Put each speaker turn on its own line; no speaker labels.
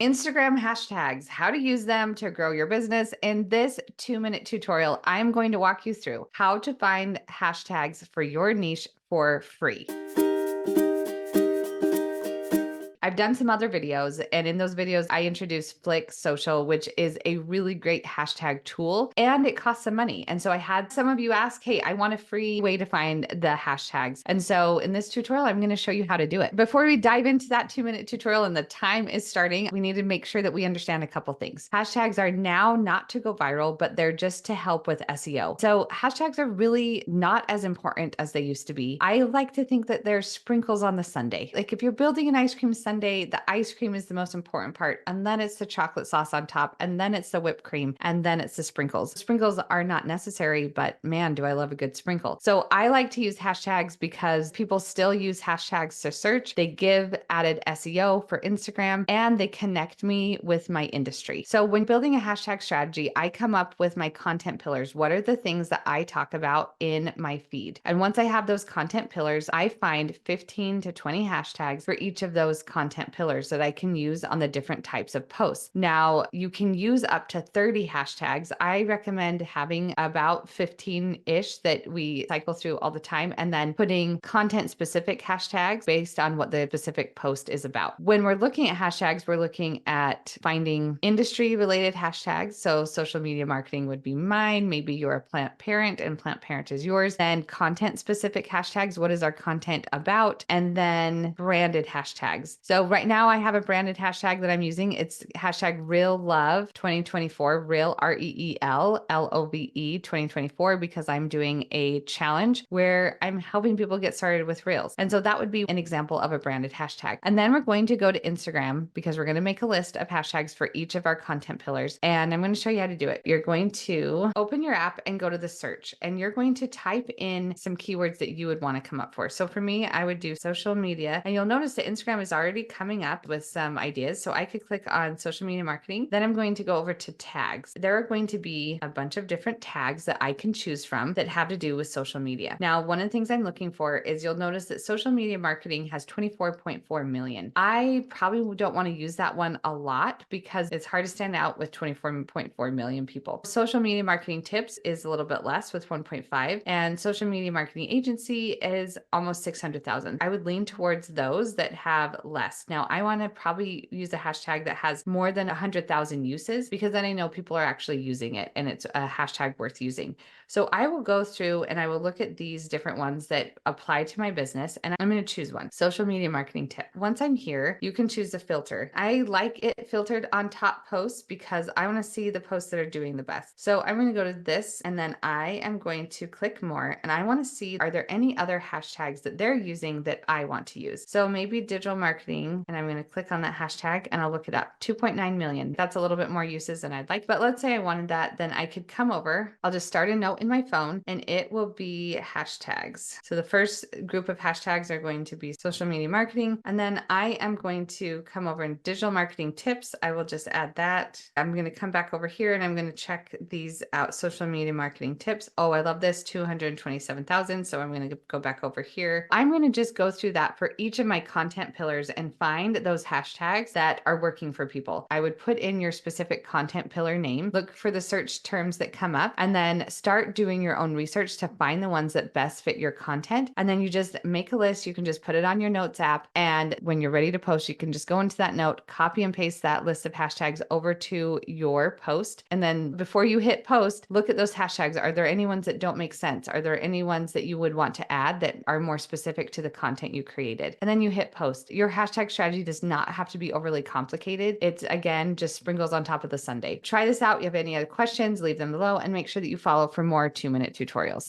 Instagram hashtags, how to use them to grow your business. In this 2-minute tutorial, I'm going to walk you through how to find hashtags for your niche for free. I've done some other videos, and in those videos, I introduced Flick Social, which is a really great hashtag tool, and it costs some money. And so I had some of you ask, hey, I want a free way to find the hashtags. And so in this tutorial, I'm going to show you how to do it. Before we dive into that 2-minute tutorial and the time is starting, we need to make sure that we understand a couple things. Hashtags are now not to go viral, but they're just to help with SEO. So hashtags are really not as important as they used to be. I like to think that they're sprinkles on the sundae. Like if you're building an ice cream sundae, the ice cream is the most important part, and then it's the chocolate sauce on top, and then it's the whipped cream, and then it's the sprinkles. Sprinkles are not necessary, but man, do I love a good sprinkle. So I like to use hashtags because people still use hashtags to search. They give added SEO for Instagram, and they connect me with my industry. So when building a hashtag strategy, I come up with my content pillars. What are the things that I talk about in my feed? And once I have those content pillars, I find 15 to 20 hashtags for each of those content pillars that I can use on the different types of posts. Now, you can use up to 30 hashtags. I recommend having about 15-ish that we cycle through all the time, and then putting content specific hashtags based on what the specific post is about. When we're looking at hashtags, we're looking at finding industry related hashtags. So social media marketing would be mine. Maybe you're a plant parent and plant parent is yours. Then content specific hashtags. What is our content about? And then branded hashtags. So right now I have a branded hashtag that I'm using. It's hashtag Real Love 2024, Real REEL LOVE 2024, because I'm doing a challenge where I'm helping people get started with Reels. And so that would be an example of a branded hashtag. And then we're going to go to Instagram because we're going to make a list of hashtags for each of our content pillars. And I'm going to show you how to do it. You're going to open your app and go to the search, and you're going to type in some keywords that you would want to come up for. So for me, I would do social media, and you'll notice that Instagram is already coming up with some ideas. So I could click on social media marketing. Then I'm going to go over to tags. There are going to be a bunch of different tags that I can choose from that have to do with social media. Now, one of the things I'm looking for is you'll notice that social media marketing has 24.4 million. I probably don't want to use that one a lot because it's hard to stand out with 24.4 million people. Social media marketing tips is a little bit less with 1.5, and social media marketing agency is almost 600,000. I would lean towards those that have less. Now, I want to probably use a hashtag that has more than 100,000 uses, because then I know people are actually using it and it's a hashtag worth using. So I will go through and I will look at these different ones that apply to my business, and I'm going to choose one. Social media marketing tip. Once I'm here, you can choose the filter. I like it filtered on top posts because I want to see the posts that are doing the best. So I'm going to go to this, and then I am going to click more, and I want to see, are there any other hashtags that they're using that I want to use? So maybe digital marketing, and I'm going to click on that hashtag and I'll look it up. 2.9 million. That's a little bit more uses than I'd like, but let's say I wanted that, then I could come over. I'll just start a note in my phone, and it will be hashtags. So the first group of hashtags are going to be social media marketing, and then I am going to come over in digital marketing tips. I will just add that. I'm going to come back over here and I'm going to check these out. Social media marketing tips. Oh, I love this. 227,000. So I'm going to go back over here. I'm going to just go through that for each of my content pillars and find those hashtags that are working for people. I would put in your specific content pillar name, look for the search terms that come up, and then start doing your own research to find the ones that best fit your content. And then you just make a list. You can just put it on your notes app, and when you're ready to post, you can just go into that note, copy and paste that list of hashtags over to your post. And then before you hit post, look at those hashtags. Are there any ones that don't make sense? Are there any ones that you would want to add that are more specific to the content you created? And then you hit post. Your hashtag strategy does not have to be overly complicated. It's, again, just sprinkles on top of the sundae. Try this out. If you have any other questions, leave them below, and make sure that you follow for more 2-minute tutorials.